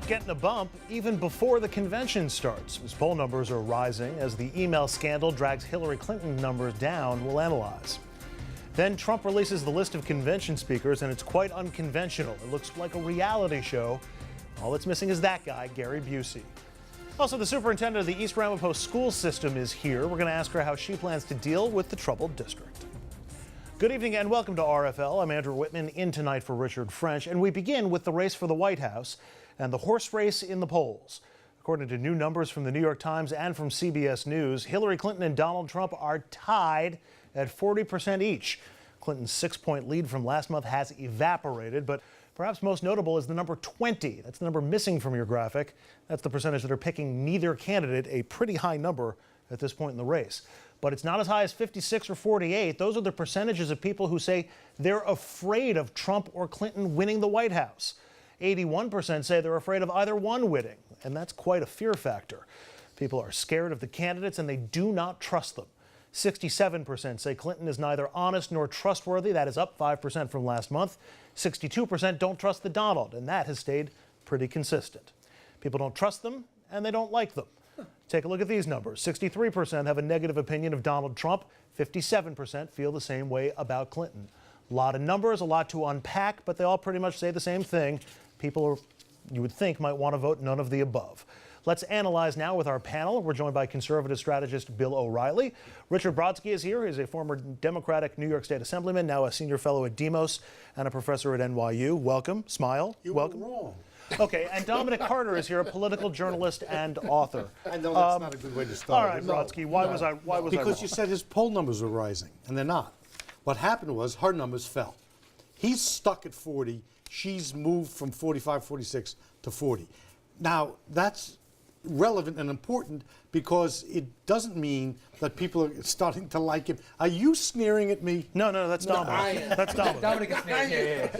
getting a bump even before the convention starts. His poll numbers are rising as the email scandal drags Hillary Clinton numbers down. We'll analyze. Then Trump releases the list of convention speakers, and it's quite unconventional. It looks like a reality show. All that's missing is that guy, Gary Busey. Also, the superintendent of the East Ramapo school system is here. We're going to ask her how she plans to deal with the troubled district. Good evening and welcome to RFL. I'm Andrew Whitman, in tonight for Richard French, and we begin with the race for the White House and the horse race in the polls. According to new numbers from the New York Times and from CBS News, Hillary Clinton and Donald Trump are tied at 40% each. Clinton's 6-point lead from last month has evaporated, but perhaps most notable is the number 20. That's the number missing from your graphic. That's the percentage that are picking neither candidate, a pretty high number at this point in the race. But it's not as high as 56 or 48. Those are the percentages of people who say they're afraid of Trump or Clinton winning the White House. 81% say they're afraid of either one winning, and that's quite a fear factor. People are scared of the candidates and they do not trust them. 67% say Clinton is neither honest nor trustworthy. That is up 5% from last month. 62% don't trust the Donald, and that has stayed pretty consistent. People don't trust them and they don't like them. Take a look at these numbers. 63% have a negative opinion of Donald Trump. 57% feel the same way about Clinton. A lot of numbers, a lot to unpack, but they all pretty much say the same thing. People you would think might want to vote none of the above. Let's analyze now with our panel. We're joined by conservative strategist Bill O'Reilly. Richard Brodsky is here. He's a former Democratic New York State Assemblyman, now a senior fellow at Demos and a professor at NYU. Welcome. Smile. You Welcome. were wrong. Okay, and Dominic Carter is here, a political journalist and author. I know that's not a good way to start. All right, Brodsky, why was I wrong? Because you said his poll numbers were rising, and they're not. What happened was her numbers fell. He's stuck at 40. She's moved from 45, 46 to 40. Now, that's relevant and important because it doesn't mean that people are starting to like him. Are you sneering at me? No, that's Dominic. That's Dominic. Dominic is sneering.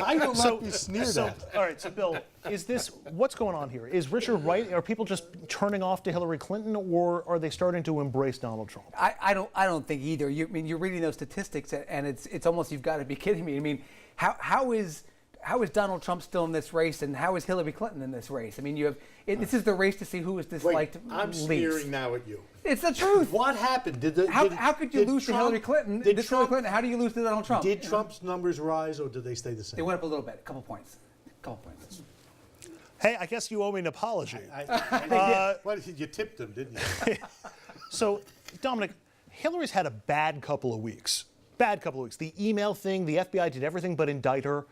I will not be sneered at. All right, so Bill, what's going on here? Is Richard right? Are people just turning off to Hillary Clinton, or are they starting to embrace Donald Trump? I don't think either. I mean, you're reading those statistics, and it's almost, you've got to be kidding me. I mean, how is Donald Trump still in this race, and how is Hillary Clinton in this race? I mean, this is the race to see who is disliked least. I'm sneering now at you. It's the truth. What happened? How could you lose to Hillary Clinton? Hillary Clinton, how do you lose to Donald Trump? Did Trump's numbers rise, or did they stay the same? They went up a little bit, a couple points. Hey, I guess you owe me an apology. Well, you tipped him, didn't you? So, Dominic, Hillary's had a bad couple of weeks. The email thing, the FBI did everything but indict her.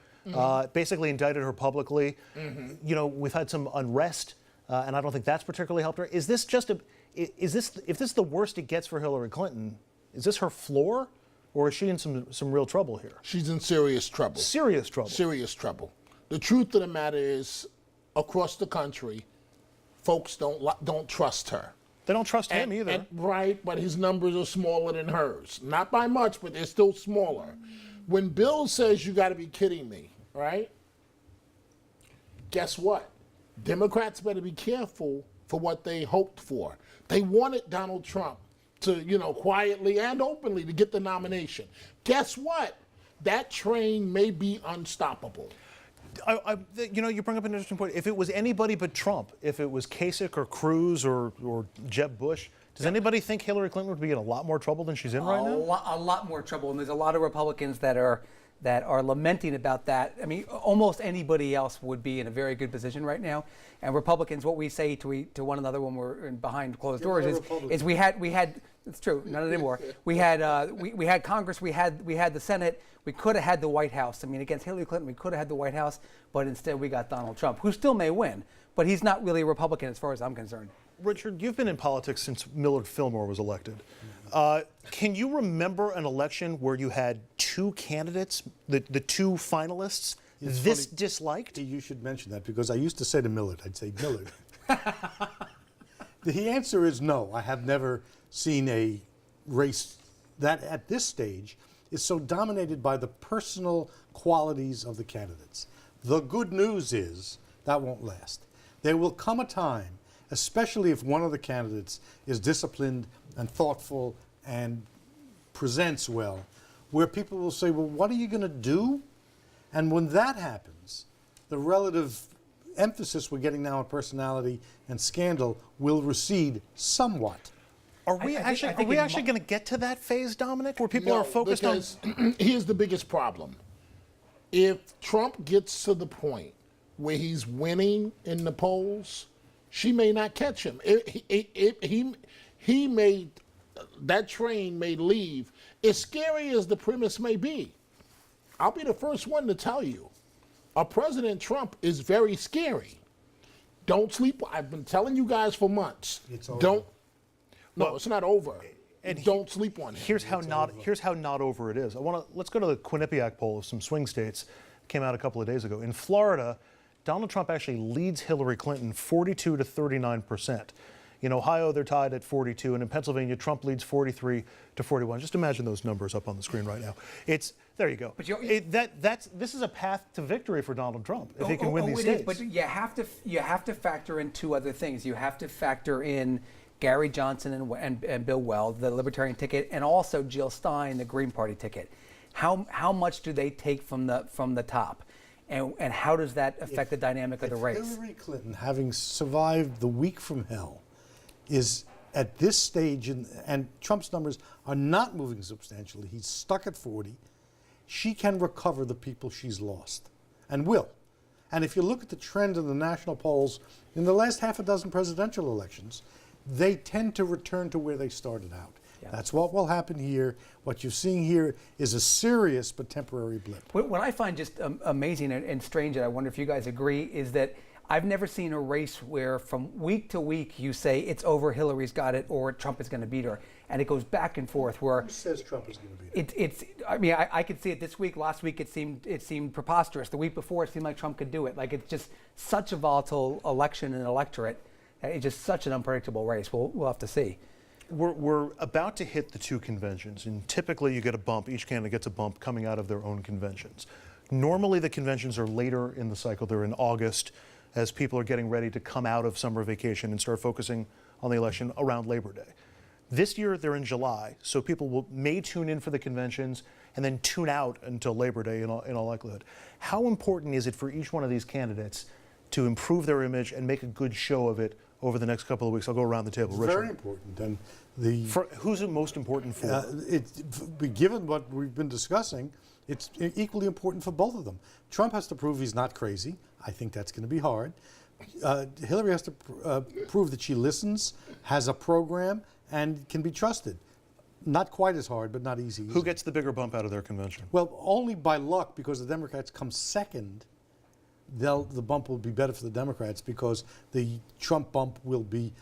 Basically indicted her publicly. You know, we've had some unrest, and I don't think that's particularly helped her. Is this if this is the worst it gets for Hillary Clinton, is this her floor, or is she in some real trouble here? She's in serious trouble. Serious trouble. Serious trouble. The truth of the matter is, across the country, folks don't trust her. They don't trust him either. Right, but his numbers are smaller than hers. Not by much, but they're still smaller. When Bill says, you got to be kidding me, right? Guess what? Democrats better be careful for what they hoped for. They wanted Donald Trump to, quietly and openly to get the nomination. Guess what? That train may be unstoppable. You bring up an interesting point. If it was anybody but Trump, if it was Kasich or Cruz or Jeb Bush, does anybody think Hillary Clinton would be in a lot more trouble than she's in right now? A lot more trouble, and there's a lot of Republicans that are lamenting about that. I mean, almost anybody else would be in a very good position right now. And Republicans, what we say to one another when we're behind closed doors is we had it's true, not anymore. We had Congress, we had the Senate. We could have had the White House. I mean, against Hillary Clinton, we could have had the White House, but instead we got Donald Trump, who still may win, but he's not really a Republican as far as I'm concerned. Richard, you've been in politics since Millard Fillmore was elected. Can you remember an election where you had two candidates, the two finalists, disliked? You should mention that because I used to say to Millard, I'd say, Millard. The answer is no. I have never seen a race that at this stage is so dominated by the personal qualities of the candidates. The good news is that won't last. There will come a time, especially if one of the candidates is disciplined and thoughtful and presents well, where people will say, well, what are you going to do? And when that happens, the relative emphasis we're getting now on personality and scandal will recede somewhat. Are we I actually think going to get to that phase, Dominic, where people are focused on? because here's the biggest problem. If Trump gets to the point where he's winning in the polls, she may not catch him. He may, that train may leave. As scary as the premise may be, I'll be the first one to tell you, President Trump is very scary. Don't sleep. I've been telling you guys for months. It's over. Don't. No, it's not over. And don't sleep on it. Here's how not over it is. Let's go to the Quinnipiac poll of some swing states. Came out a couple of days ago. In Florida, Donald Trump actually leads Hillary Clinton 42 to 39%. In Ohio, they're tied at 42, and in Pennsylvania, Trump leads 43 to 41. Just imagine those numbers up on the screen right now. There you go. But this is a path to victory for Donald Trump if he can win these it states. is, but you have to factor in two other things. You have to factor in Gary Johnson and Bill Weld, the Libertarian ticket, and also Jill Stein, the Green Party ticket. How much do they take from the top, and how does that affect the dynamic of the race? Hillary Clinton, having survived the week from hell, is at this stage, and Trump's numbers are not moving substantially. He's stuck at 40. She can recover the people she's lost, and will. And if you look at the trend in the national polls in the last half a dozen presidential elections, they tend to return to where they started out. Yeah. That's what will happen here. What you're seeing here is a serious but temporary blip. What I find just amazing and strange, and I wonder if you guys agree, is that I've never seen a race where from week to week you say it's over, Hillary's got it, or Trump is going to beat her, and it goes back and forth. Where who says Trump is going to beat her? I mean, I could see it this week. Last week it seemed preposterous. The week before it seemed like Trump could do it. Like, it's just such a volatile election and electorate. It's just such an unpredictable race. We'll have to see. We're about to hit the two conventions, and typically you get a bump. Each candidate gets a bump coming out of their own conventions. Normally the conventions are later in the cycle. They're in August, as people are getting ready to come out of summer vacation and start focusing on the election around Labor Day. This year they're in July, so people may tune in for the conventions and then tune out until Labor Day in all likelihood. How important is it for each one of these candidates to improve their image and make a good show of it over the next couple of weeks? I'll go around the table. It's Richard. very important. And who's it most important for? Given what we've been discussing, it's equally important for both of them. Trump has to prove he's not crazy. I think that's going to be hard. Hillary has to prove that she listens, has a program, and can be trusted. Not quite as hard, but not easy. Who gets the bigger bump out of their convention? Well, only by luck, because the Democrats come second. The bump will be better for the Democrats because the Trump bump will be.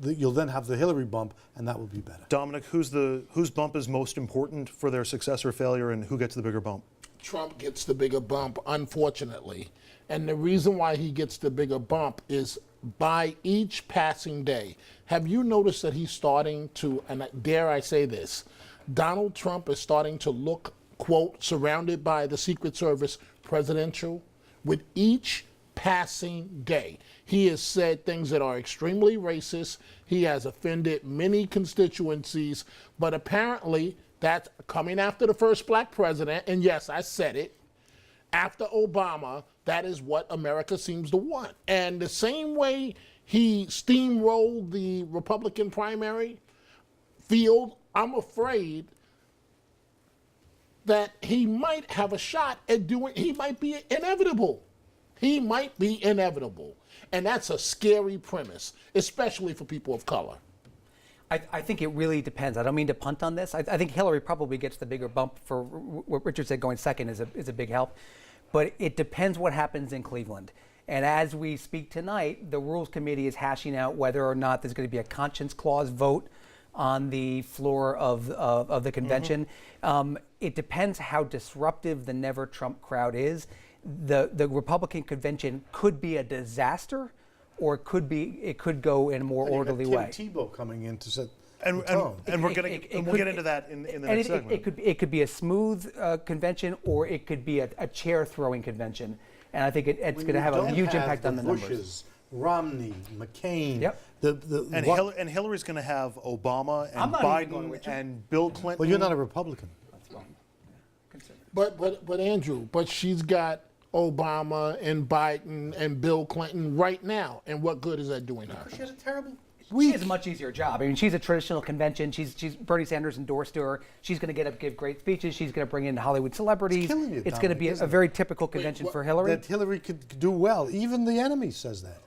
You'll then have the Hillary bump, and that will be better. Dominic, whose bump is most important for their success or failure, and who gets the bigger bump? Trump gets the bigger bump, unfortunately. And the reason why he gets the bigger bump is by each passing day. Have you noticed that he's starting to, and dare I say this, Donald Trump is starting to look, quote, surrounded by the Secret Service, presidential? With each passing day, he has said things that are extremely racist. He has offended many constituencies, but apparently that's coming after the first black president. And yes, I said it. After Obama, that is what America seems to want. And the same way he steamrolled the Republican primary field, I'm afraid that he might have a shot at he might be inevitable. He might be inevitable. And that's a scary premise, especially for people of color. I think it really depends. I don't mean to punt on this. I think Hillary probably gets the bigger bump for what Richard said. Going second is a big help, but it depends what happens in Cleveland. And as we speak tonight, the Rules Committee is hashing out whether or not there's going to be a conscience clause vote on the floor of the convention. Mm-hmm. It depends how disruptive the Never Trump crowd is. The Republican convention could be a disaster, or it could go in a more orderly way. Tim Tebow coming in to set and we'll get into that in the next segment. It could be a smooth convention, or it could be a chair throwing convention, and I think it's going to have a huge impact on the numbers. Bushes, Romney, McCain. Yep. And Hillary's going to have Obama and Biden and Bill Clinton. Well, you're not a Republican. That's fine. But Andrew, she's got Obama and Biden and Bill Clinton right now. And what good is that doing her? She had a terrible She week. has a much easier job. I mean, she's a traditional convention. She's Bernie Sanders endorsed her. She's going to get up, give great speeches. She's going to bring in Hollywood celebrities. killing you, It's going to be Dominic, a very typical convention for Hillary. That Hillary could do well. Even the enemy says that.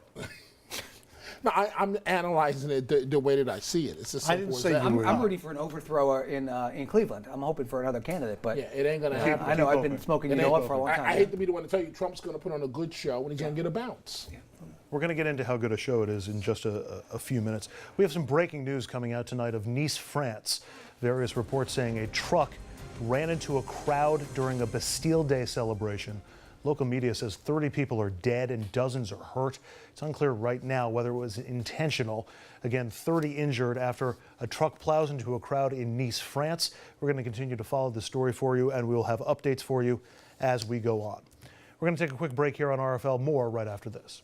No, I'm analyzing it the way that I see it. It's as I simple didn't as say that. you were. I'm rooting for an overthrower in Cleveland. I'm hoping for another candidate, but Yeah, it ain't gonna happen. I know I've been smoking It you ain't know up for a gonna- long time. I hate to be the one to tell you Trump's going to put on a good show and he's going to get a bounce. We're going to get into how good a show it is in just a few minutes. We have some breaking news coming out tonight of Nice, France. Various reports saying a truck ran into a crowd during a Bastille Day celebration. Local media says 30 people are dead and dozens are hurt. It's unclear right now whether it was intentional. Again, 30 injured after a truck plows into a crowd in Nice, France. We're going to continue to follow the story for you, and we'll have updates for you as we go on. We're going to take a quick break here on RFL. More right after this.